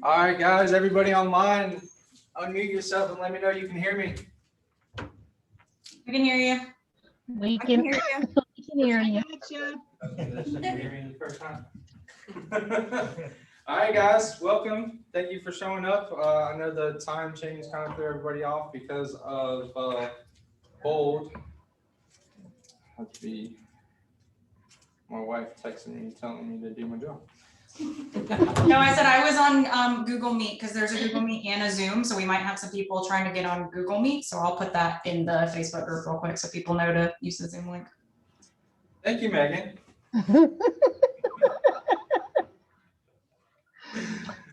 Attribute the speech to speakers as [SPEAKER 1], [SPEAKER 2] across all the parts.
[SPEAKER 1] All right, guys, everybody online, unmute yourself and let me know you can hear me.
[SPEAKER 2] We can hear you.
[SPEAKER 3] We
[SPEAKER 2] I
[SPEAKER 3] can
[SPEAKER 2] hear you.
[SPEAKER 3] we can hear you.
[SPEAKER 1] All right, guys, welcome. Thank you for showing up. I know the time change kind of threw everybody off because of Bold. Let's be my wife texting me, telling me to do my job.
[SPEAKER 2] No, I said I was on Google Meet because there's a Google Meet and a Zoom, so we might have some people trying to get on Google Meet. So I'll put that in the Facebook group real quick so people know to use the Zoom link.
[SPEAKER 1] Thank you, Megan.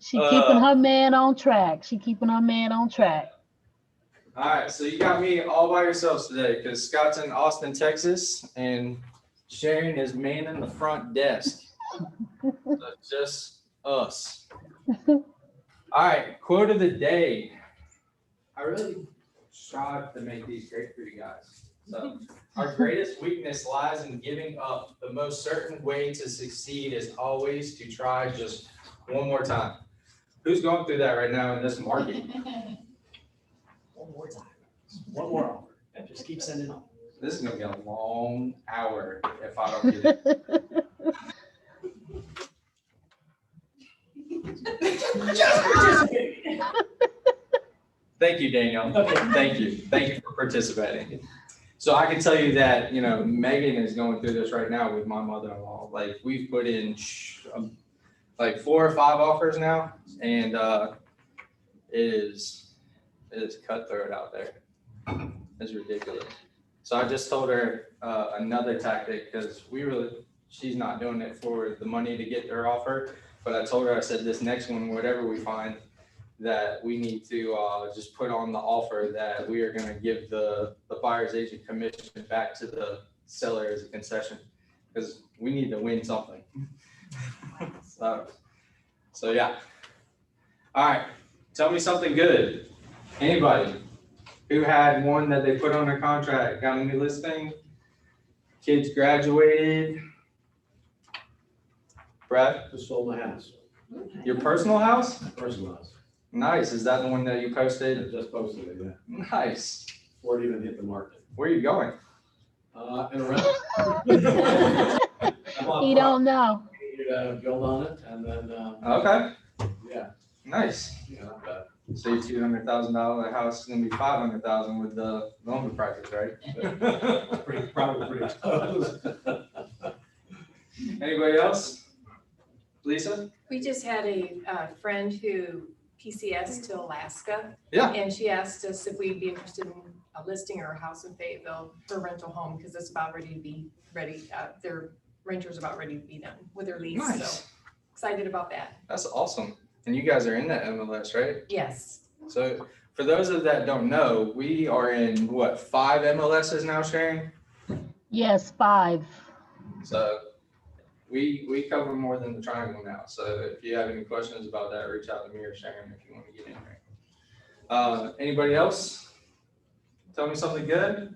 [SPEAKER 3] She keeping her man on track. She keeping her man on track.
[SPEAKER 1] All right, so you got me all by yourselves today because Scott's in Austin, Texas, and Sharon is manning the front desk. So just us. All right, quote of the day. I really strive to make these great for you guys. So, our greatest weakness lies in giving up. The most certain way to succeed is always to try just one more time. Who's going through that right now in this market?
[SPEAKER 4] One more time. One more offer. And just keep sending them.
[SPEAKER 1] This is gonna be a long hour if I don't get it. Thank you, Daniel.
[SPEAKER 4] Okay.
[SPEAKER 1] Thank you. Thank you for participating. So I can tell you that, Megan is going through this right now with my mother-in-law. Like we've put in like 4 or 5 offers now, and it is cutthroat out there. It's ridiculous. So I just told her another tactic because she's not doing it for the money to get her offer. But I told her, I said, this next one, whatever we find, that we need to just put on the offer that we are going to give the buyer's agent commission back to the seller as a concession because we need to win something. So yeah. All right. Tell me something good. Anybody who had one that they put on their contract, got a new listing, kids graduated. Brad,
[SPEAKER 4] Just sold my house.
[SPEAKER 1] your personal house?
[SPEAKER 4] Personal house.
[SPEAKER 1] Nice. Is that the one that you
[SPEAKER 4] I
[SPEAKER 1] posted?
[SPEAKER 4] just posted it, yeah.
[SPEAKER 1] Nice.
[SPEAKER 4] Before it even hit the market.
[SPEAKER 1] Where are you going?
[SPEAKER 4] In a rental.
[SPEAKER 3] He don't know.
[SPEAKER 4] Build on it and then,
[SPEAKER 1] Okay.
[SPEAKER 4] yeah,
[SPEAKER 1] Nice.
[SPEAKER 4] not bad.
[SPEAKER 1] So your $200,000 house is gonna be $500,000 with the lumber prices, right?
[SPEAKER 4] Probably pretty close.
[SPEAKER 1] Anybody else? Lisa?
[SPEAKER 5] We just had a friend who PCS to Alaska.
[SPEAKER 1] Yeah.
[SPEAKER 5] And she asked us if we'd be interested in listing her house in Fayetteville, her rental home, because it's about ready to be ready. Their renter's about ready to be done with their lease.
[SPEAKER 1] Nice.
[SPEAKER 5] So excited about that.
[SPEAKER 1] That's awesome. And you guys are in that MLS, right?
[SPEAKER 5] Yes.
[SPEAKER 1] So for those of that don't know, we are in what, 5 MLSs now, Sharon?
[SPEAKER 3] Yes, 5.
[SPEAKER 1] So we cover more than the triangle now. So if you have any questions about that, reach out to me or Sharon if you want to get in there. Anybody else? Tell me something good.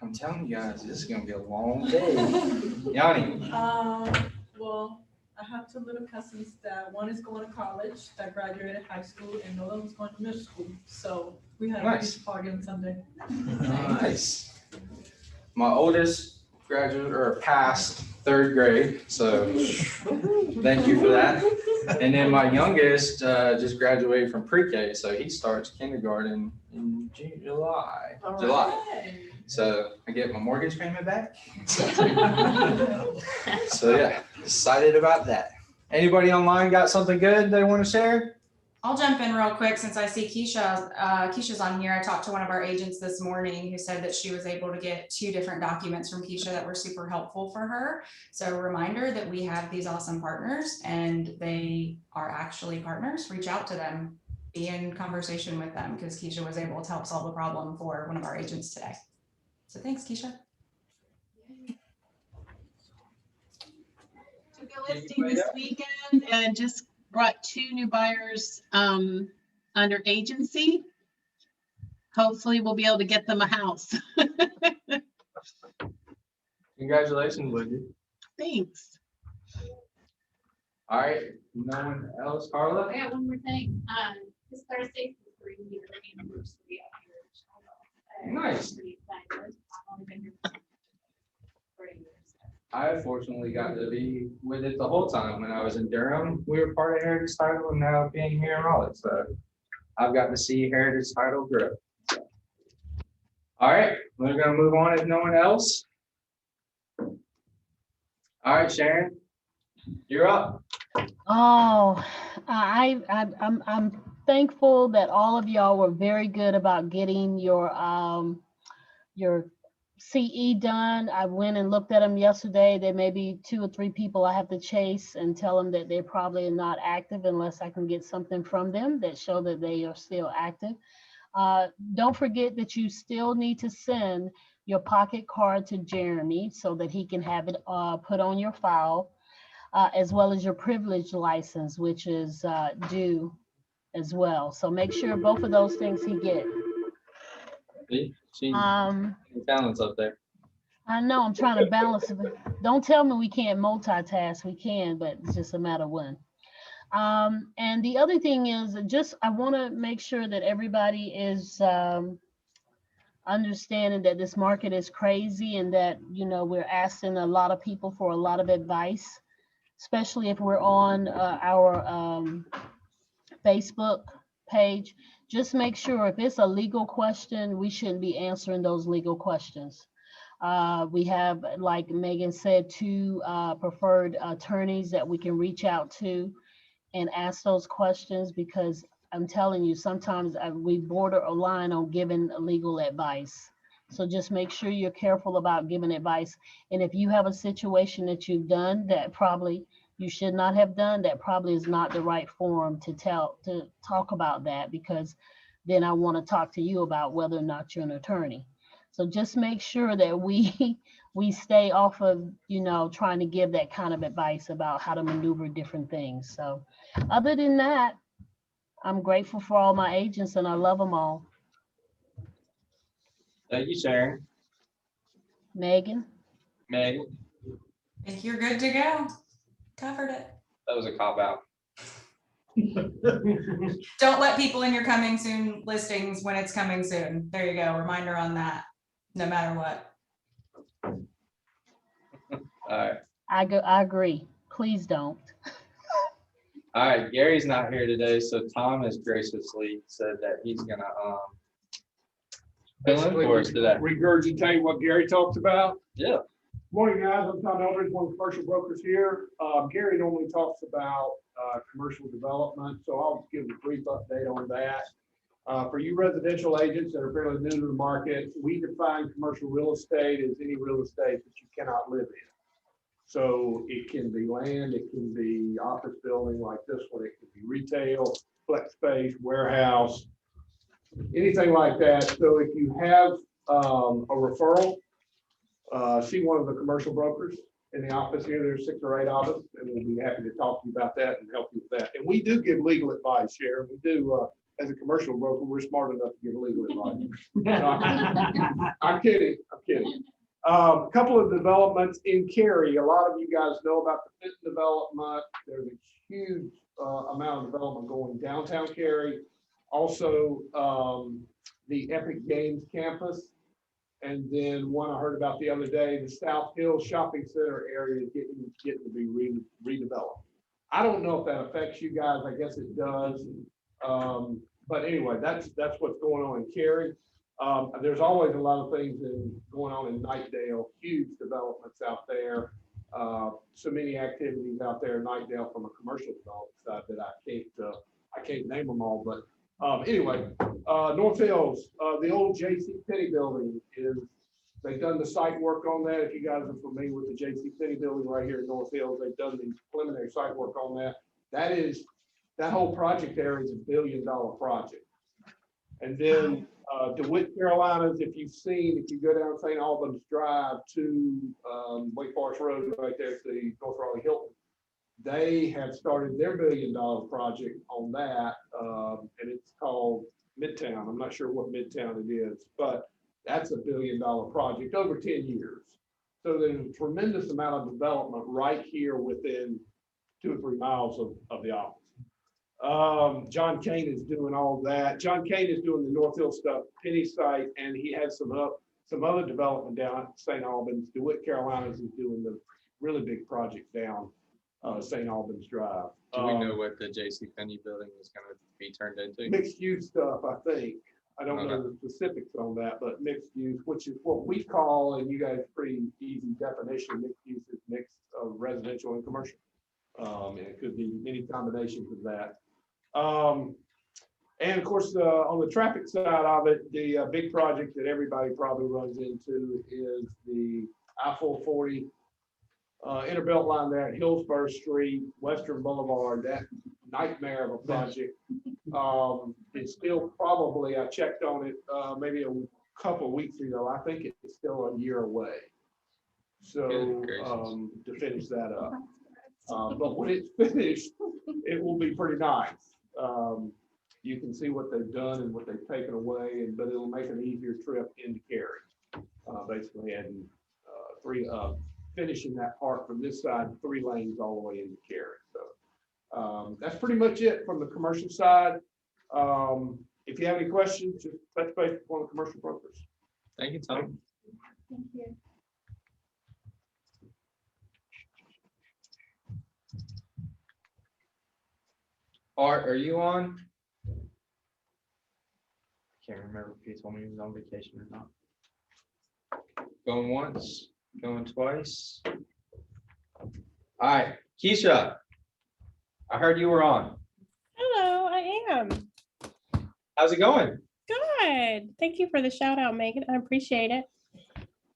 [SPEAKER 1] I'm telling you guys, this is gonna be a long day. Yanni,
[SPEAKER 6] Well, I have 2 little cousins that one is going to college, that graduated high school, and the other one's going to middle school. So we had a
[SPEAKER 1] Nice.
[SPEAKER 6] big party on Sunday.
[SPEAKER 1] nice. My oldest graduated or passed 3rd grade, so thank you for that. And then my youngest just graduated from pre-K, so he starts kindergarten in July.
[SPEAKER 5] All
[SPEAKER 1] July. So I get my mortgage payment back. So yeah, excited about that. Anybody online got something good they want to share?
[SPEAKER 2] I'll jump in real quick since I see Keisha. Keisha's on here. I talked to one of our agents this morning who said that she was able to get 2 different documents from Keisha that were super helpful for her. So a reminder that we have these awesome partners and they are actually partners. Reach out to them, be in conversation with them because Keisha was able to help solve a problem for one of our agents today. So thanks, Keisha.
[SPEAKER 7] Took a listing this weekend and just brought 2 new buyers under agency. Hopefully we'll be able to get them a house.
[SPEAKER 1] Congratulations, Lindsay.
[SPEAKER 7] Thanks.
[SPEAKER 1] All right, no one else, Carla?
[SPEAKER 8] I got one more thing. This Thursday, is the 3-year anniversary of your child.
[SPEAKER 1] Nice.
[SPEAKER 8] Pretty excited. I've only been here for 3 years.
[SPEAKER 1] I fortunately got to be with it the whole time. When I was in Durham, we were part of Heritage Title, and now being here in Raleigh, so I've got to see Heritage Title grow. All right, we're gonna move on if no one else. All right, Sharon, you're up.
[SPEAKER 3] Oh, I'm thankful that all of y'all were very good about getting your CE done. I went and looked at them yesterday. There may be 2 or 3 people I have to chase and tell them that they're probably not active unless I can get something from them that show that they are still active. Don't forget that you still need to send your pocket card to Jeremy so that he can have it put on your file, as well as your privilege license, which is due as well. So make sure both of those things he get.
[SPEAKER 1] See, she
[SPEAKER 3] Um,
[SPEAKER 1] talents up there.
[SPEAKER 3] I know I'm trying to balance it. Don't tell me we can't multitask. We can, but it's just a matter of when. And the other thing is I want to make sure that everybody is understanding that this market is crazy and that, we're asking a lot of people for a lot of advice, especially if we're on our Facebook page. Just make sure if it's a legal question, we shouldn't be answering those legal questions. We have, like Megan said, 2 preferred attorneys that we can reach out to and ask those questions, because I'm telling you, sometimes we border a line on giving legal advice. So just make sure you're careful about giving advice. And if you have a situation that you've done that probably you should not have done, that probably is not the right forum to talk about that, because then I want to talk to you about whether or not you're an attorney. So just make sure that we stay off of, trying to give that kind of advice about how to maneuver different things. So other than that, I'm grateful for all my agents and I love them all.
[SPEAKER 1] Thank you, Sharon.
[SPEAKER 3] Megan?
[SPEAKER 1] Megan,
[SPEAKER 2] I think you're good to go. Covered it.
[SPEAKER 1] that was a cop out.
[SPEAKER 2] Don't let people in your coming soon listings when it's coming soon. There you go. Reminder on that, no matter what.
[SPEAKER 1] All right.
[SPEAKER 3] I agree. Please don't.
[SPEAKER 1] All right, Gary's not here today, so Tom has graciously said that he's gonna fill in for us today.
[SPEAKER 9] Regurgitate what Gary talked about.
[SPEAKER 1] Yeah.
[SPEAKER 9] Morning, guys. I'm Tom Eldridge, one of the commercial brokers here. Gary normally talks about commercial development, so I'll give a brief update on that. For you residential agents that are fairly new to the market, we define commercial real estate as any real estate that you cannot live in. So it can be land, it can be office building like this one, it can be retail, flex space, warehouse, anything like that. So if you have a referral, see one of the commercial brokers in the office here. There's 6 or 8 of us, and we'll be happy to talk to you about that and help you with that. And we do give legal advice, Sharon. We do, as a commercial broker, we're smart enough to give legal advice. I'm kidding. A couple of developments in Cary. A lot of you guys know about the Fenton development. There's a huge amount of development going downtown Cary. Also, the Epic Games campus. And then one I heard about the other day, the South Hill Shopping Center area is getting to be redeveloped. I don't know if that affects you guys. I guess it does. But anyway, that's what's going on in Cary. There's always a lot of things going on in Knightdale, huge developments out there. So many activities out there in Knightdale from a commercial development side that I can't name them all. But anyway, North Hills, the old J.C. Penney building they've done the site work on that. If you guys are familiar with the J.C. Penney building right here in North Hills, they've done the preliminary site work on that. That whole project there is $1 billion project. And then DeWitt, Carolinas, if you go down St. Albans Drive to Wake Forest Road right there at the North Raleigh Hilton, they have started their $1 billion project on that, and it's called Midtown. I'm not sure what Midtown it is, but that's $1 billion project over 10 years. So there's a tremendous amount of development right here within 2 or 3 miles of the office. John Kane is doing all that. John Kane is doing the North Hill stuff, Penny site, and he has some other development down at St. Albans. DeWitt Carolinas is doing the really big project down St. Albans Drive.
[SPEAKER 1] Do we know what the J.C. Penney building is gonna be turned into?
[SPEAKER 9] Mixed use stuff, I think. I don't know the specifics on that, but mixed use, which is what we call, and you guys pretty easy definition, mixed use is mixed of residential and commercial. And it could be many combinations of that. And of course, on the traffic side of it, the big project that everybody probably runs into is the I-440 inner belt line there at Hillsborough Street, Western Boulevard. That nightmare of a project. It's still probably, I checked on it maybe a couple of weeks ago. I think it's still a year away. So to finish that up. But when it's finished, it will be pretty nice. You can see what they've done and what they've taken away, but it'll make an easier trip into Cary. Basically adding finishing that part from this side, 3 lanes all the way into Cary. So that's pretty much it from the commercial side. If you have any questions, just touch base with one of the commercial brokers.
[SPEAKER 1] Thank you, Tom.
[SPEAKER 8] Thank you.
[SPEAKER 1] Art, are you on? Can't remember if he told me he was on vacation or not. Going once, going twice. All right, Keisha, I heard you were on.
[SPEAKER 10] Hello, I am.
[SPEAKER 1] How's it going?
[SPEAKER 10] Good. Thank you for the shout out, Megan. I appreciate it.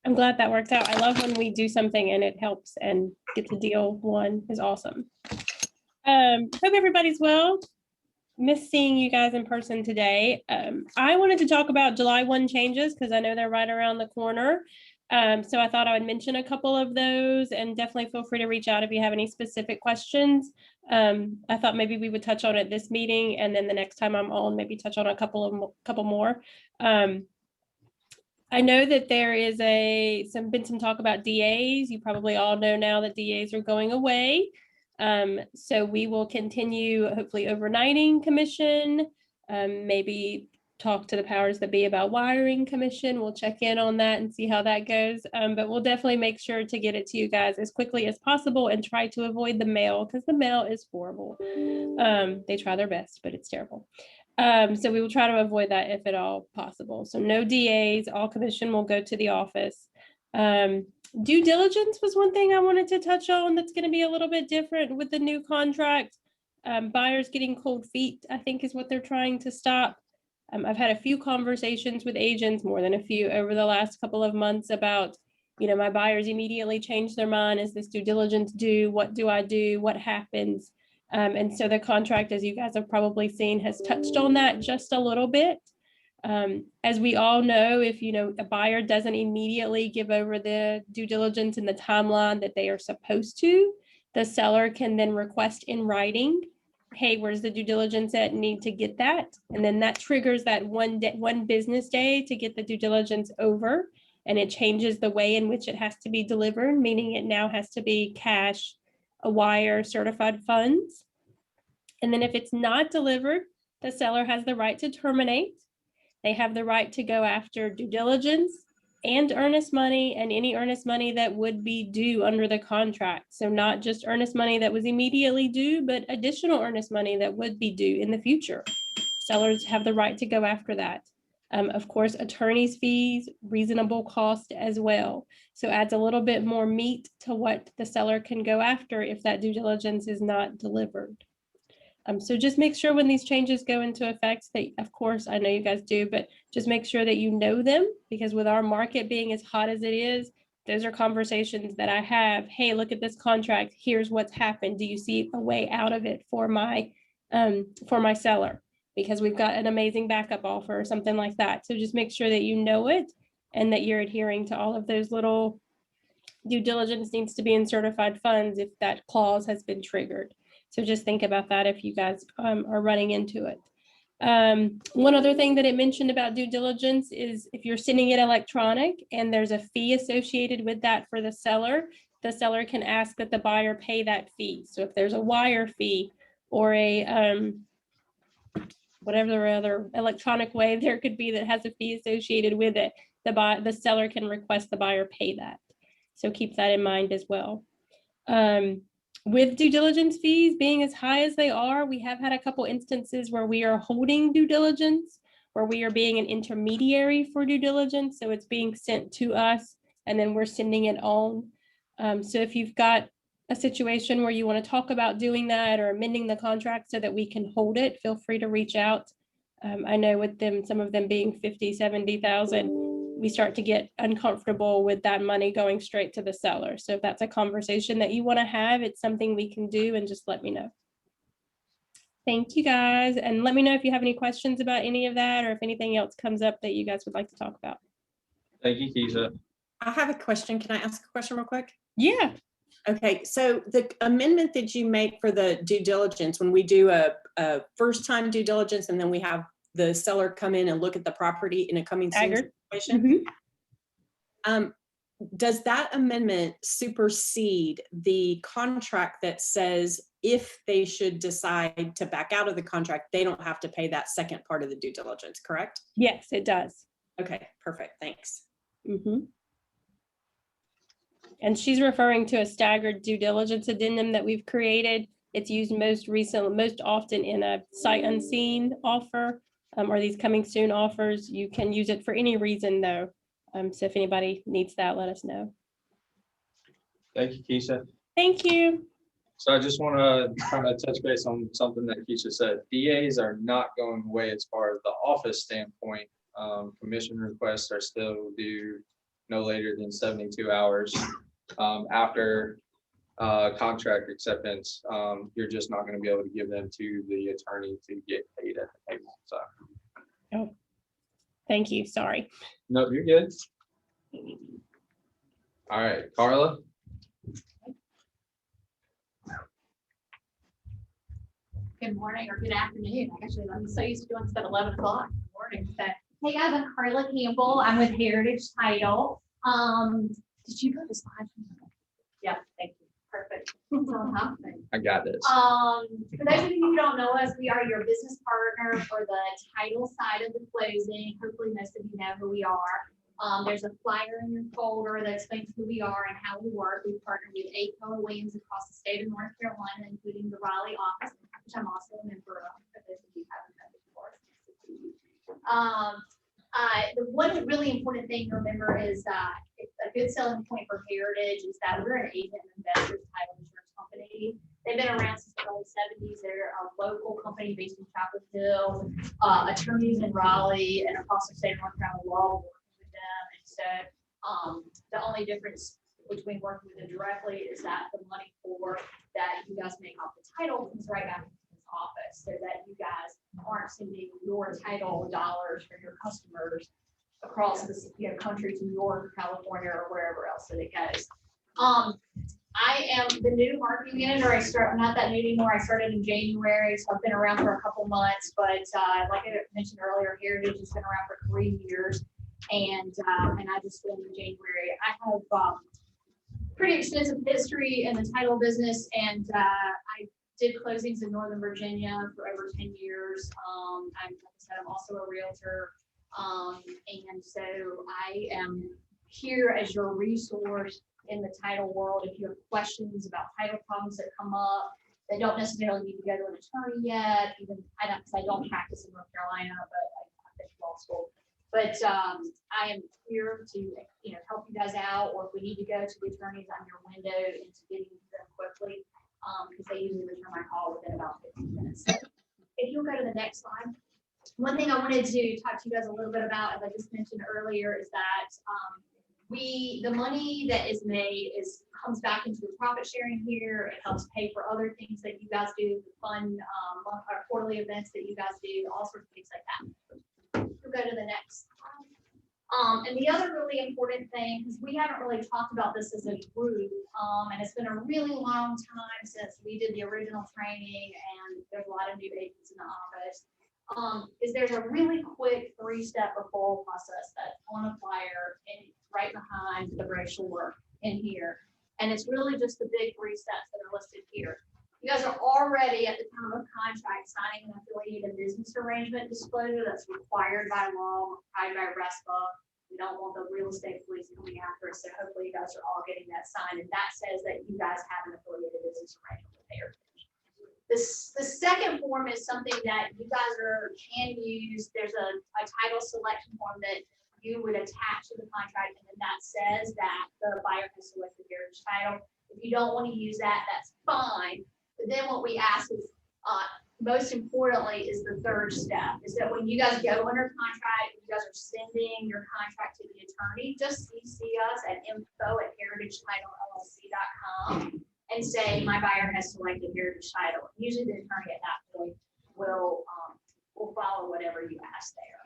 [SPEAKER 10] I'm glad that worked out. I love when we do something and it helps and get the deal one is awesome. Hope everybody's well. Miss seeing you guys in person today. I wanted to talk about July 1 changes because I know they're right around the corner. So I thought I would mention a couple of those and definitely feel free to reach out if you have any specific questions. I thought maybe we would touch on it this meeting and then the next time I'm on, maybe touch on a couple more. I know that there is been some talk about DAs. You probably all know now that DAs are going away. So we will continue hopefully overnighting commission, maybe talk to the powers that be about wiring commission. We'll check in on that and see how that goes. But we'll definitely make sure to get it to you guys as quickly as possible and try to avoid the mail because the mail is horrible. They try their best, but it's terrible. So we will try to avoid that if at all possible. So no DAs, all commission will go to the office. Due diligence was one thing I wanted to touch on that's going to be a little bit different with the new contract. Buyers getting cold feet, I think is what they're trying to stop. I've had a few conversations with agents, more than a few over the last couple of months about, my buyers immediately change their mind. Is this due diligence due? What do I do? What happens? And so the contract, as you guys have probably seen, has touched on that just a little bit. As we all know, if a buyer doesn't immediately give over the due diligence in the timeline that they are supposed to, the seller can then request in writing, hey, where's the due diligence at? Need to get that. And then that triggers that one business day to get the due diligence over. And it changes the way in which it has to be delivered, meaning it now has to be cash, a wire, certified funds. And then if it's not delivered, the seller has the right to terminate. They have the right to go after due diligence and earnest money and any earnest money that would be due under the contract. So not just earnest money that was immediately due, but additional earnest money that would be due in the future. Sellers have the right to go after that. Of course, attorney's fees, reasonable cost as well. So adds a little bit more meat to what the seller can go after if that due diligence is not delivered. So just make sure when these changes go into effect that, of course, I know you guys do, but just make sure that you know them, because with our market being as hot as it is, those are conversations that I have. Hey, look at this contract. Here's what's happened. Do you see a way out of it for my seller? Because we've got an amazing backup offer or something like that. So just make sure that you know it and that you're adhering to all of those little due diligence needs to be in certified funds if that clause has been triggered. So just think about that if you guys are running into it. One other thing that it mentioned about due diligence is if you're sending it electronic and there's a fee associated with that for the seller, the seller can ask that the buyer pay that fee. So if there's a wire fee or a whatever other electronic way there could be that has a fee associated with it, the seller can request the buyer pay that. So keep that in mind as well. With due diligence fees being as high as they are, we have had a couple instances where we are holding due diligence, where we are being an intermediary for due diligence. So it's being sent to us and then we're sending it on. So if you've got a situation where you want to talk about doing that or amending the contract so that we can hold it, feel free to reach out. I know with them, some of them being 50, 70,000, we start to get uncomfortable with that money going straight to the seller. So if that's a conversation that you want to have, it's something we can do, and just let me know. Thank you guys. And let me know if you have any questions about any of that or if anything else comes up that you guys would like to talk about.
[SPEAKER 1] Thank you, Keisha.
[SPEAKER 11] I have a question. Can I ask a question real quick?
[SPEAKER 10] Yeah.
[SPEAKER 11] Okay, so the amendment that you make for the due diligence, when we do a first time due diligence and then we have the seller come in and look at the property in a coming soon situation, does that amendment supersede the contract that says if they should decide to back out of the contract, they don't have to pay that second part of the due diligence, correct?
[SPEAKER 10] Yes, it does.
[SPEAKER 11] Okay, perfect, thanks.
[SPEAKER 10] And she's referring to a staggered due diligence addendum that we've created. It's used most often in a sight unseen offer or these coming soon offers. You can use it for any reason though. So if anybody needs that, let us know.
[SPEAKER 1] Thank you, Keisha.
[SPEAKER 10] Thank you.
[SPEAKER 1] So I just want to kind of touch base on something that Keisha said. DAs are not going away as far as the office standpoint. Commission requests are still due no later than 72 hours after contract acceptance. You're just not going to be able to give them to the attorney to get paid at the table. So.
[SPEAKER 10] Oh, thank you. Sorry.
[SPEAKER 1] No, you're good. All right, Carla.
[SPEAKER 8] Good morning or good afternoon. Actually, I'm so used to doing stuff at 11 o'clock in the morning. But hey guys, I'm Carla Campbell. I'm with Heritage Title. Did you go to slide? Yeah, thank you. Perfect.
[SPEAKER 1] I got this.
[SPEAKER 8] For those of you who don't know us, we are your business partner for the title side of the closing. Hopefully most of you know who we are. There's a flyer in your folder that explains who we are and how we work. We partner with 8 Keller Williams across the state of North Carolina, including the Raleigh office, which I'm also a member of, for those of you who haven't met before. The one really important thing to remember is that a good selling point for Heritage is that we're an agent and investors title insurance company. They've been around since the early 70s. They're a local company based in Chapel Hill, attorneys in Raleigh and across the state of North Carolina law working with them. And so the only difference between working with them directly is that the money for that you guys make off the title comes right back into this office, so that you guys aren't sending your title dollars for your customers across the country to New York, California, or wherever else that it goes. I am the new marketing manager. I'm not that new anymore. I started in January, so I've been around for a couple months, but like I mentioned earlier, Heritage has been around for 3 years, and I just started in January. I have pretty extensive history in the title business, and I did closings in Northern Virginia for over 10 years. Like I said, I'm also a realtor. And so I am here as your resource in the title world. If you have questions about title problems that come up, they don't necessarily need to go to an attorney yet. Even I don't practice in North Carolina, but I've been to law school. But I am here to help you guys out, or if we need to go to the attorneys, I'm your window into getting them quickly, because they usually return my call within about 15 minutes. So if you'll go to the next slide. One thing I wanted to talk to you guys a little bit about, as I just mentioned earlier, is that the money that is made comes back into the profit sharing here. It helps pay for other things that you guys do, the fun quarterly events that you guys do, all sorts of things like that. We'll go to the next slide. And the other really important thing, because we haven't really talked about this as a group, and it's been a really long time since we did the original training, and there's a lot of new agents in the office. Is there's a really quick 3-step referral process that's on a flyer and right behind the brochure in here. And it's really just the big 3 steps that are listed here. You guys are already at the time of contract signing an affiliated business arrangement disclosure that's required by law, required by RESPA. We don't want the real estate police coming after us, so hopefully you guys are all getting that signed, and that says that you guys have an affiliated business arrangement with Heritage. The second form is something that you guys can use. There's a title selection form that you would attach to the contract, and then that says that the buyer has selected Heritage Title. If you don't want to use that, that's fine. But then what we ask is, most importantly, is the third step, is that when you guys go under contract, you guys are sending your contract to the attorney, just CC us at info@heritagetitleLLC.com and say, my buyer has selected Heritage Title. Usually the attorney at that point will follow whatever you ask there.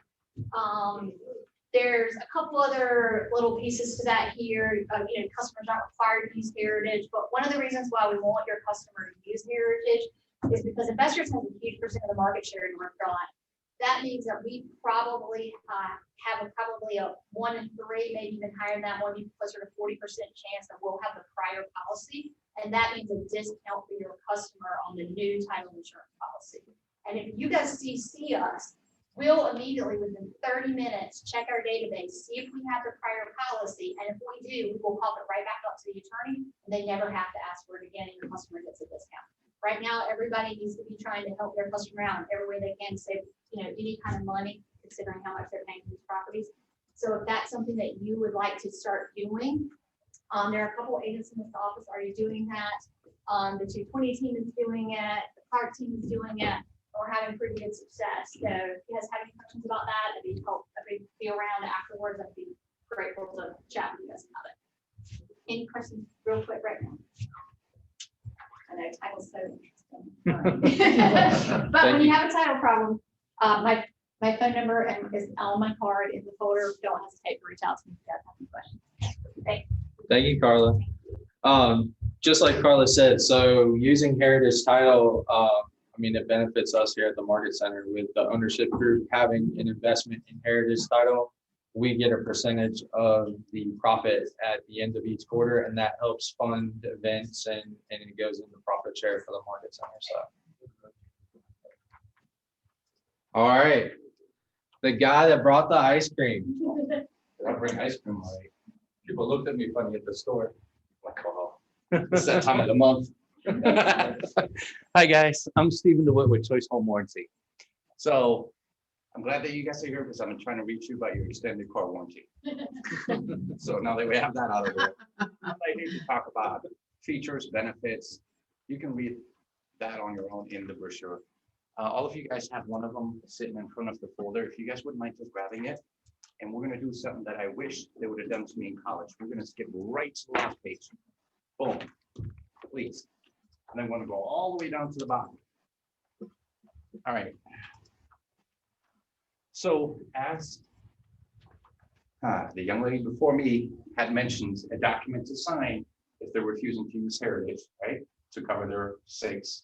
[SPEAKER 8] There's a couple other little pieces to that here. Customers aren't required to use Heritage, but one of the reasons why we want your customer to use Heritage is because Investors has a huge percent of the market share in North Carolina. That means that we probably have a 1 in 3, maybe even higher than that, maybe closer to 40% chance that we'll have the prior policy. And that means a discount for your customer on the new title insurance policy. And if you guys CC us, we'll immediately, within 30 minutes, check our database, see if we have the prior policy. And if we do, we will pop it right back up to the attorney, and they never have to ask for it again, and your customer gets a discount. Right now, everybody needs to be trying to help their customer out in every way they can, save any kind of money, considering how much they're paying for these properties. So if that's something that you would like to start doing, there are a couple of agents in this office already doing that. The 220 team is doing it. The Clark team is doing it. We're having pretty good success. So if you guys have any questions about that, I'd be around afterwards. I'd be grateful to chat with you guys about it. Any questions real quick right now? I know title's so interesting. But when you have a title problem, my phone number is on my card in the folder. Don't hesitate to reach out to me if you guys have any questions. Thanks.
[SPEAKER 1] Thank you, Carla. Just like Carla said, so using Heritage Title, it benefits us here at the Market Center with the ownership group having an investment in Heritage Title. We get a percentage of the profit at the end of each quarter, and that helps fund events and it goes into profit share for the Market Center. So, all right, the guy that brought the ice cream. Did I bring ice cream already? People looked at me funny at the store. Like, oh, it's that time of the month.
[SPEAKER 12] Hi guys, I'm Stephen DeWitt with Choice Home Warranty. So I'm glad that you guys are here because I've been trying to reach you about your extended car warranty. So now that we have that out of the way, I need to talk about features, benefits. You can read that on your own in the brochure. All of you guys have one of them sitting in front of the folder. If you guys wouldn't mind just grabbing it. And we're going to do something that I wish they would have done to me in college. We're going to skip right to the last page. Boom, please. And I'm going to go all the way down to the bottom. All right. So as the young lady before me had mentioned, a document to sign if they're refusing to use Heritage, right, to cover their sakes.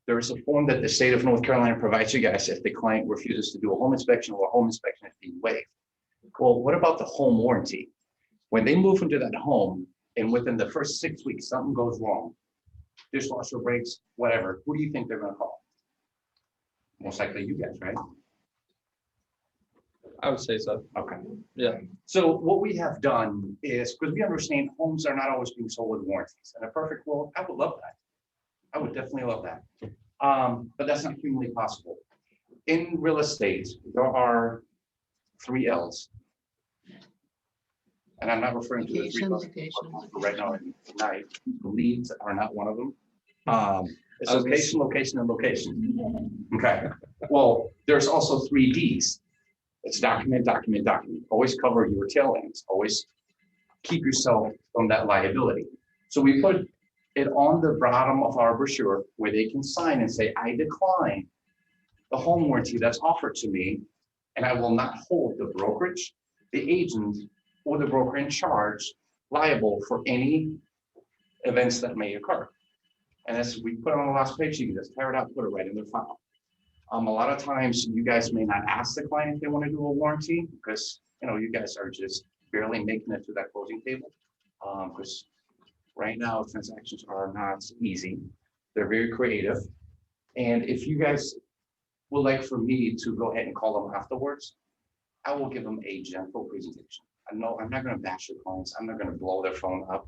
[SPEAKER 12] There is a form that the state of North Carolina provides you guys if the client refuses to do a home inspection or a home inspection is being waived. Well, what about the home warranty? When they move into that home and within the first 6 weeks, something goes wrong, dishwasher breaks, whatever, who do you think they're going to call? Most likely you guys, right?
[SPEAKER 1] I would say so.
[SPEAKER 12] Okay.
[SPEAKER 1] Yeah.
[SPEAKER 12] So what we have done is, because we understand homes are not always being sold with warranties. In a perfect world, I would love that. I would definitely love that. But that's not humanly possible. In real estate, there are 3 L's. And I'm not referring to the 3 L's right now tonight. Leads are not one of them. It's location, location, and location. Okay. Well, there's also 3 Ds. It's document, document, document. Always cover your tail ends. Always keep yourself from that liability. So we put it on the bottom of our brochure where they can sign and say, I decline the home warranty that's offered to me, and I will not hold the brokerage, the agent, or the broker in charge liable for any events that may occur. And as we put on the last page, you can just tear it out, put it right in their file. A lot of times you guys may not ask the client if they want to do a warranty because you guys are just barely making it to that closing table. Because Right now, transactions are not easy. They're very creative. And if you guys would like for me to go ahead and call them afterwards, I will give them a gentle presentation. I know I'm not gonna bash your clients. I'm not gonna blow their phone up,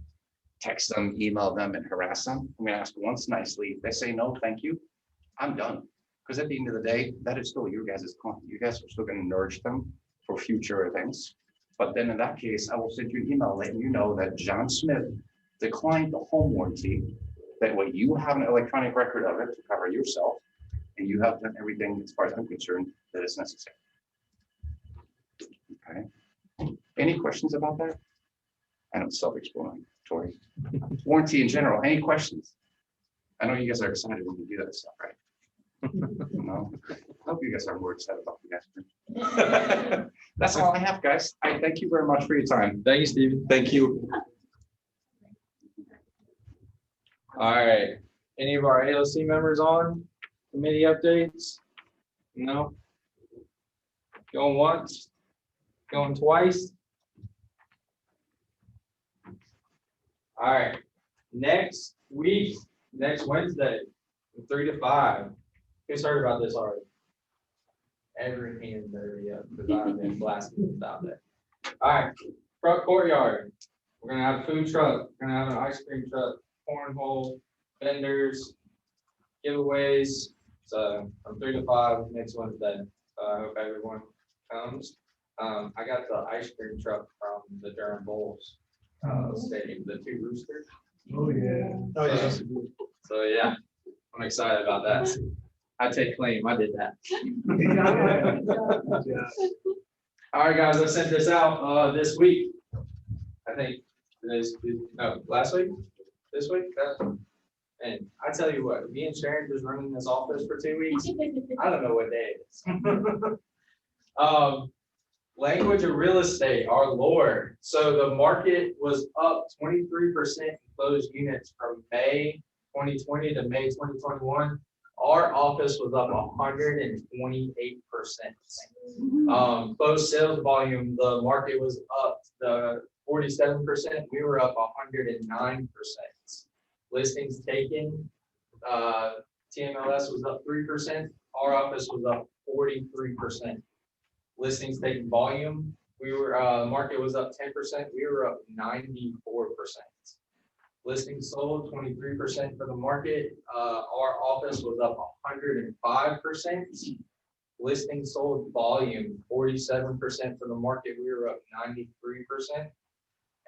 [SPEAKER 12] text them, email them, and harass them. I'm gonna ask once nicely. If they say no, thank you, I'm done. Because at the end of the day, that is still your guys' client. You guys are still gonna nourish them for future events. But then in that case, I will send you an email letting you know that John Smith declined the home warranty. That way you have an electronic record of it to cover yourself, and you have done everything, as far as I'm concerned, that is necessary. Okay. Any questions about that? I know it's self-explanatory. Warranty in general, any questions? I know you guys are excited when you do that stuff, right? No, I hope you guys are more excited about the next. That's all I have, guys. I thank you very much for your time.
[SPEAKER 1] Thank you, Stephen.
[SPEAKER 12] Thank you.
[SPEAKER 1] All right, any of our AOC members on committee updates? No? Going once? Going twice? All right, next week, next Wednesday, from 3 to 5. Who's heard about this already? Every hand better be up, because I've been blasting about that. All right, front courtyard. We're gonna have a food truck, we're gonna have an ice cream truck, cornhole, vendors, giveaways. So from 3 to 5 next Wednesday. So I hope everyone comes. I got the ice cream truck from the Durham Bulls stadium, the 2 roosters.
[SPEAKER 4] Oh, yeah. Oh, yeah.
[SPEAKER 1] So yeah, I'm excited about that. I take claim, I did that. All right, guys, I sent this out this week. I think last week, this week. And I tell you what, me and Sharon just running this office for 2 weeks. I don't know what day it is. Language of real estate, our Lord. So the market was up 23% in closed units from May 2020 to May 2021. Our office was up 128%. Closed sales volume, the market was up the 47%. We were up 109%. Listings taken, TMLS was up 3%. Our office was up 43%. Listings taken volume, we were market was up 10%. We were up 94%. Listings sold 23% for the market. Our office was up 105%. Listings sold volume 47% for the market. We were up 93%.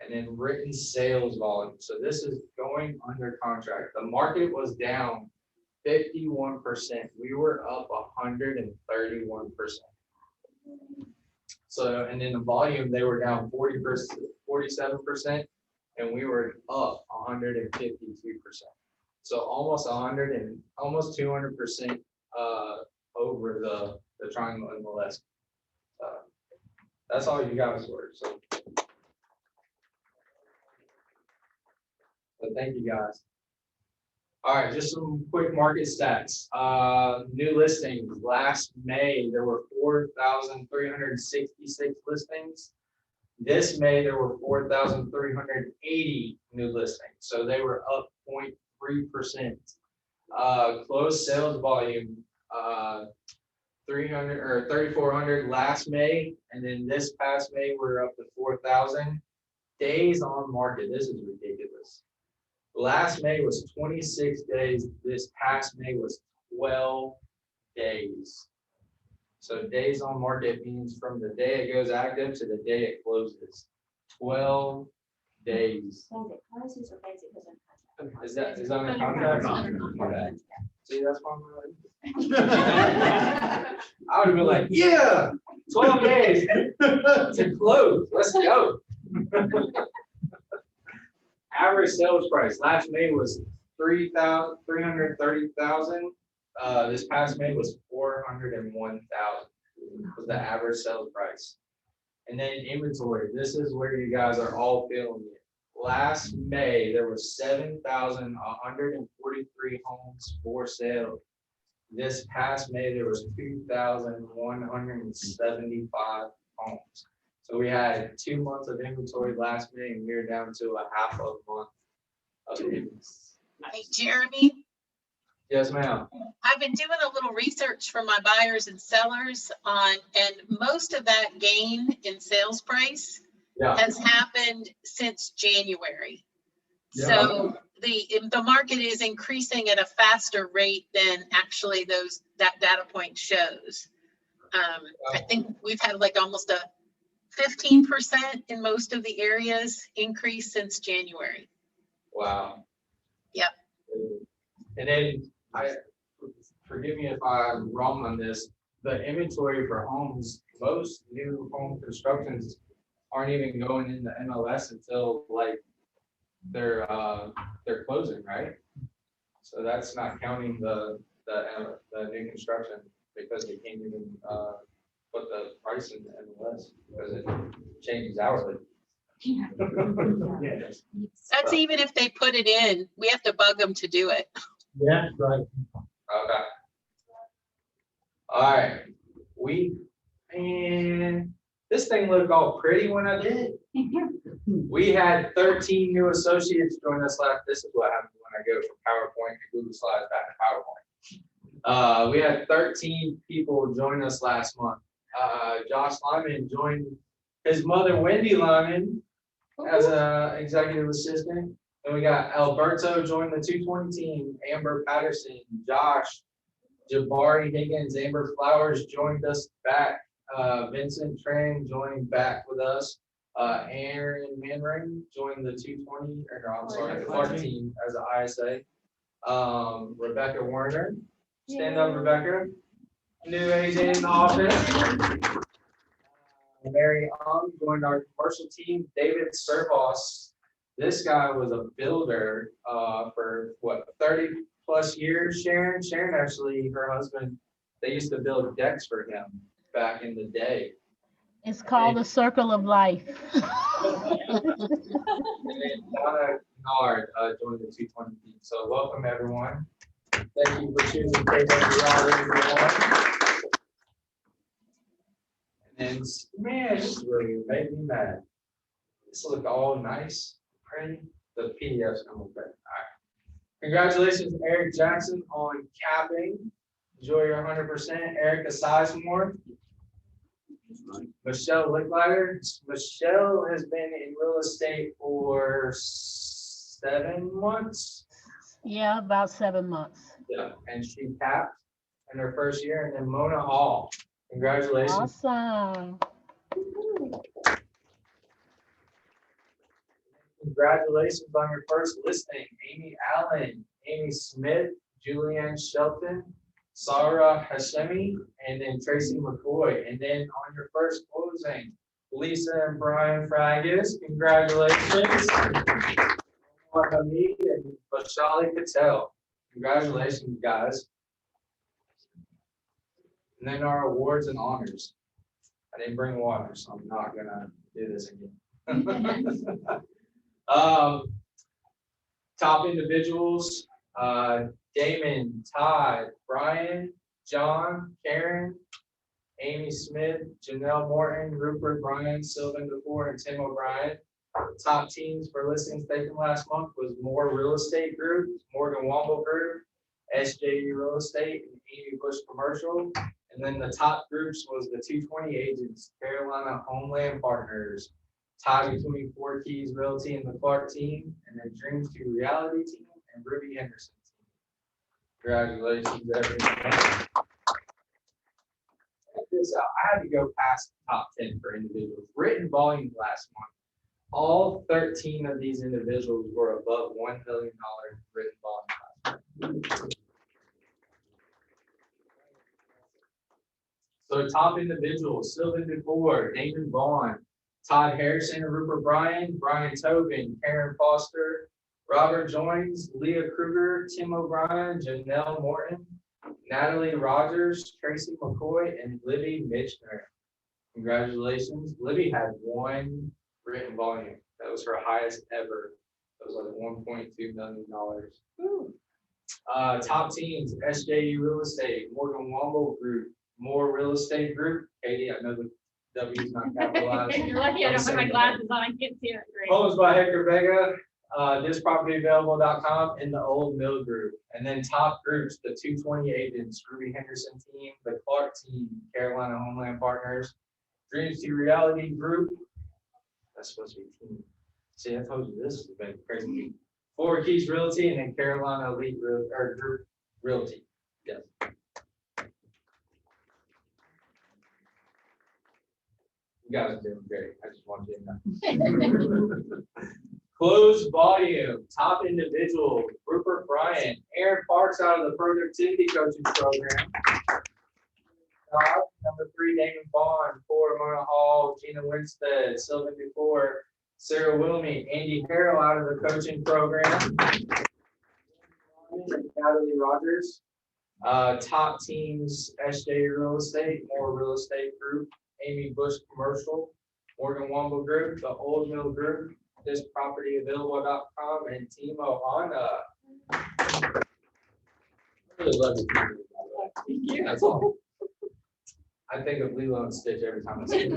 [SPEAKER 1] And then written sales volume. So this is going under contract. The market was down 51%. We were up 131%. So, and then the volume, they were down 47%, and we were up 152%. So almost 200% over the triangle MLS. That's all you guys were. So thank you guys. All right, just some quick market stats. New listings. Last May, there were 4,366 listings. This May, there were 4,380 new listings. So they were up 0.3%. Closed sales volume, 3,400 last May, and then this past May, we're up to 4,000. Days on market. This is ridiculous. Last May was 26 days. This past May was 12 days. So days on market means from the day it goes active to the day it closes. 12 days. Is that under contract? Okay. See, that's why I would have been like, yeah, 12 days to close. Let's go. Average sales price last May was 330,000. This past May was 401,000 was the average sales price. And then inventory. This is where you guys are all feeling it. Last May there were 7,143 homes for sale. This past May there was 2,175 homes. So we had 2 months of inventory last May, and we were down to a half of a month
[SPEAKER 7] Hey, Jeremy,
[SPEAKER 1] Yes, ma'am.
[SPEAKER 7] I've been doing a little research for my buyers and sellers and most of that gain in sales price
[SPEAKER 1] Yeah.
[SPEAKER 7] has happened since January.
[SPEAKER 1] Yeah.
[SPEAKER 7] So the market is increasing at a faster rate than actually that data point shows. I think we've had like almost a 15% in most of the areas increase since January.
[SPEAKER 1] Wow.
[SPEAKER 7] Yep.
[SPEAKER 1] And then forgive me if I'm wrong on this, the inventory for homes, most new home constructions aren't even going into MLS until like they're closing, right? So that's not counting the new construction because they can't even put the price in the MLS because it changes hourly.
[SPEAKER 9] Yes.
[SPEAKER 7] That's even if they put it in, we have to bug them to do it.
[SPEAKER 9] Yeah, right.
[SPEAKER 1] Okay. All right. And this thing looked all pretty when I did. We had 13 new associates join us last. This is what happens when I go from PowerPoint to Google Slides back to PowerPoint. We had 13 people join us last month. Josh Lyman joined his mother, Wendy Lyman, as an executive assistant. And we got Alberto joined the 220 team, Amber Patterson, Josh, Jabari Higgins, Amber Flowers joined us back. Vincent Trang joined back with us. Aaron Manring joined the 220, or no, I'm sorry, the Clark team as an ISA. Rebecca Werner, stand up, Rebecca. New AJ in the office. Mary Ong joined our commercial team. David Servos, this guy was a builder for what, 30 plus years. Sharon actually, her husband, they used to build decks for him back in the day.
[SPEAKER 3] It's called the circle of life.
[SPEAKER 1] And Donna Nard joined the 220 team. So welcome everyone. Thank you for choosing KWR. And man, this is really making me mad. This look all nice, pretty. The PDF's gonna look better. All right. Congratulations, Eric Jackson, on capping. Enjoy your 100%. Erica Sizemore. Michelle Licklider. Michelle has been in real estate for 7 months.
[SPEAKER 3] Yeah, about 7 months.
[SPEAKER 1] Yeah, and she capped in her first year. And then Mona Hall. Congratulations.
[SPEAKER 3] Awesome.
[SPEAKER 1] Congratulations on your first listing. Amy Allen, Amy Smith, Julianne Shelton, Sarah Hashemi, and then Tracy McCoy. And then on your first closing, Lisa and Brian Fragus. Congratulations. Omar Hamid and Vashali Patel. Congratulations, guys. And then our awards and honors. I didn't bring water, so I'm not gonna do this again. Top individuals, Damon, Todd, Brian, John, Karen, Amy Smith, Janelle Morton, Rupert Bryan, Sylvan DeFore, and Tim O'Brien. Top teams for listings taken last month was More Real Estate Group, Morgan Womble Group, SJU Real Estate, and Amy Bush Commercial. And then the top groups was the 220 agents, Carolina Homeland Partners, tie between Four Keys Realty and the Clark team, and then Dreams to Reality team and Ruby Henderson team. Congratulations, everyone. Check this out. I had to go past the top 10 for individuals. Written volume last month. All 13 of these individuals were above $1 million written volume last month. So top individuals, Sylvan DeFore, Damon Vaughn, Todd Harrison, Rupert Bryan, Brian Tobin, Karen Foster, Robert Joins, Leah Kruger, Tim O'Brien, Janelle Morton, Natalie Rogers, Tracy McCoy, and Libby Mitchner. Congratulations. Libby had 1 written volume. That was her highest ever. That was like $1.2 million. Top teams, SJU Real Estate, Morgan Womble Group, More Real Estate Group. Katie, I know the W's not capitalized.
[SPEAKER 8] You're lucky I don't have my glasses on, I can't see it great.
[SPEAKER 1] Homes by Hector Vega, thispropertyavailable.com, and the Old Mill Group. And then top groups, the 220 agents, Ruby Henderson team, the Clark team, Carolina Homeland Partners, Dreams to Reality Group. That's supposed to be team. See, I told you this has been crazy. Four Keys Realty, and then Carolina Elite Group Realty. Yes. You guys are doing great. I just want you to know. Closed volume, top individual, Rupert Bryant, Aaron Parks out of the productivity coaching program. Number 3, Damon Bond, 4, Mona Hall, Gina Winstead, Sylvan Dufour, Sarah Wilmy, Andy Harrell out of the coaching program. Natalie Rogers. Top teams, SJ Real Estate, More Real Estate Group, Amy Bush Commercial, Morgan Womble Group, the Old Mill Group, thispropertyavailable.com, and Timo Anna. I really love you. That's all. I think of Lilo and Stitch every time I see it.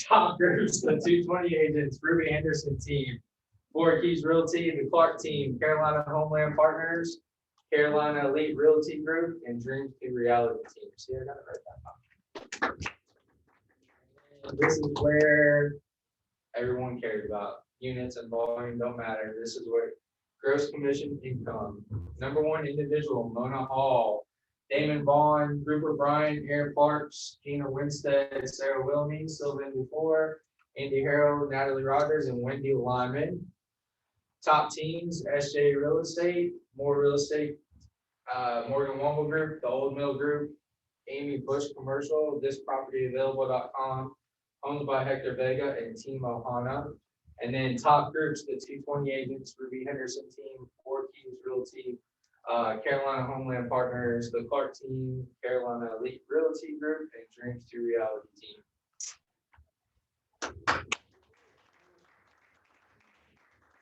[SPEAKER 1] Top groups, the 220 agents, Ruby Anderson team, Four Keys Realty, the Clark team, Carolina Homeland Partners, Carolina Elite Realty Group, and Dreams to Reality team. See, I got it right that time. And this is where everyone cares about. Units and volume don't matter. This is where gross commission income. Number 1 individual, Mona Hall, Damon Vaughn, Rupert Bryant, Aaron Parks, Gina Winstead, Sarah Wilmy, Sylvan Dufour, Andy Harrell, Natalie Rogers, and Wendy Lyman. Top teams, SJ Real Estate, More Real Estate, Morgan Womble Group, the Old Mill Group, Amy Bush Commercial, thispropertyavailable.com, owned by Hector Vega and Timo Hana. And then top groups, the 220 agents, Ruby Henderson team, Four Keys Realty, Carolina Homeland Partners, the Clark team, Carolina Elite Realty Group, and Dreams to Reality team.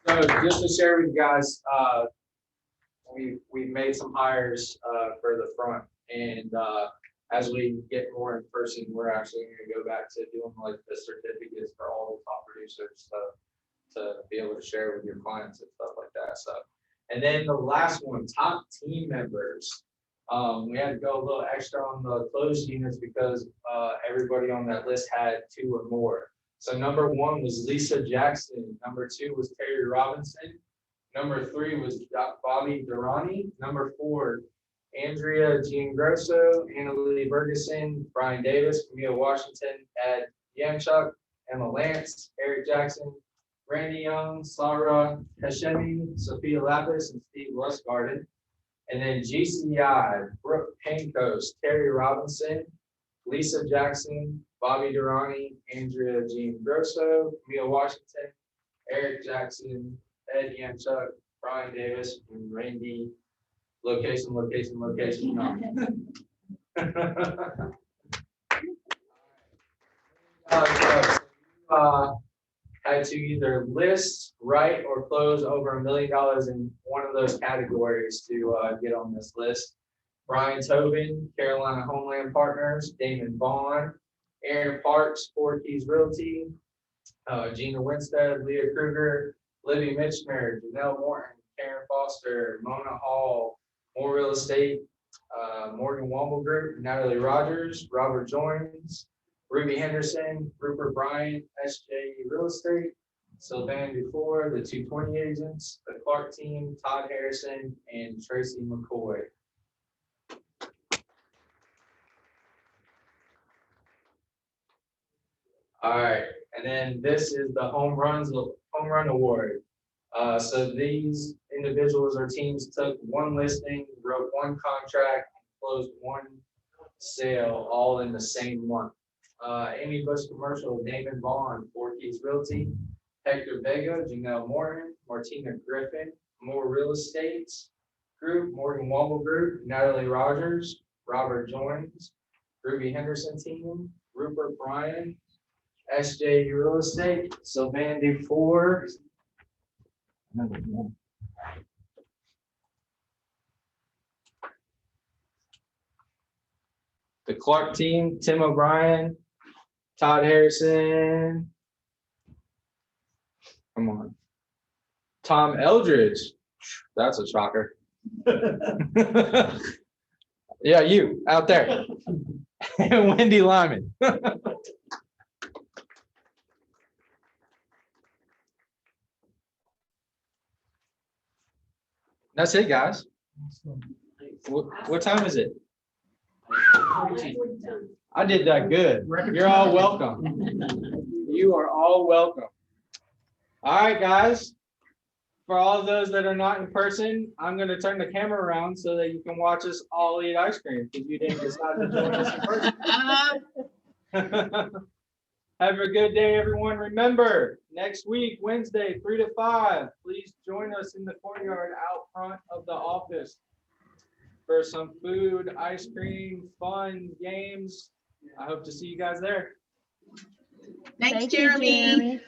[SPEAKER 1] So just to share with you guys, we've made some hires for the front, and as we get more in person, we're actually going to go back to doing like the certificates for all the top producers to be able to share with your clients and stuff like that. So, and then the last one, top team members. We had to go a little extra on the closed units because everybody on that list had 2 or more. So number 1 was Lisa Jackson. Number 2 was Terry Robinson. Number 3 was Bobby Durrani. Number 4, Andrea Giangrosso, Annalie Ferguson, Brian Davis, Camille Washington, Ed Yamchuk, Emma Lance, Eric Jackson, Randy Young, Sarah Hashemi, Sophia Lapis, and Steve Lustgarden. And then GCI, Brooke Pankos, Terry Robinson, Lisa Jackson, Bobby Durrani, Andrea Giangrosso, Camille Washington, Eric Jackson, Ed Yamchuk, Brian Davis, and Randy. Location. Had to either list, write, or close over $1 million in one of those categories to get on this list. Brian Tobin, Carolina Homeland Partners, Damon Vaughn, Aaron Parks, Four Keys Realty, Gina Winstead, Leah Kruger, Libby Mitchner, Janelle Morton, Karen Foster, Mona Hall, More Real Estate, Morgan Womble Group, Natalie Rogers, Robert Joins, Ruby Henderson, Rupert Bryant, SJ Real Estate, Sylvan Dufour, the 220 agents, the Clark team, Todd Harrison, and Tracy McCoy. All right, and then this is the home run award. So these individuals or teams took 1 listing, wrote 1 contract, and closed 1 sale, all in the same month. Amy Bush Commercial, Damon Vaughn, Four Keys Realty, Hector Vega, Janelle Morton, Martina Griffin, More Real Estate Group, Morgan Womble Group, Natalie Rogers, Robert Joins, Ruby Henderson team, Rupert Bryan, SJ Real Estate, Sylvan Dufour. The Clark team, Tim O'Brien, Todd Harrison. Come on. Tom Eldridge. That's a shocker. Yeah, you out there. And Wendy Lyman. That's it, guys. What time is it? I did that good. You're all welcome. You are all welcome. All right, guys. For all of those that are not in person, I'm going to turn the camera around so that you can watch us all eat ice cream because you didn't decide to join us in person. Have a good day, everyone. Remember, next week, Wednesday, 3 to 5, please join us in the courtyard out front of the office for some food, ice cream, fun, games. I hope to see you guys there.
[SPEAKER 7] Thanks,
[SPEAKER 3] Thank you,
[SPEAKER 7] Jeremy.
[SPEAKER 3] Jeremy.